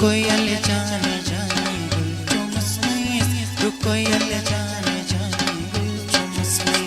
कोयल जाने जाने गुल चुमसनी तू कोयल जाने जाने गुल चुमसनी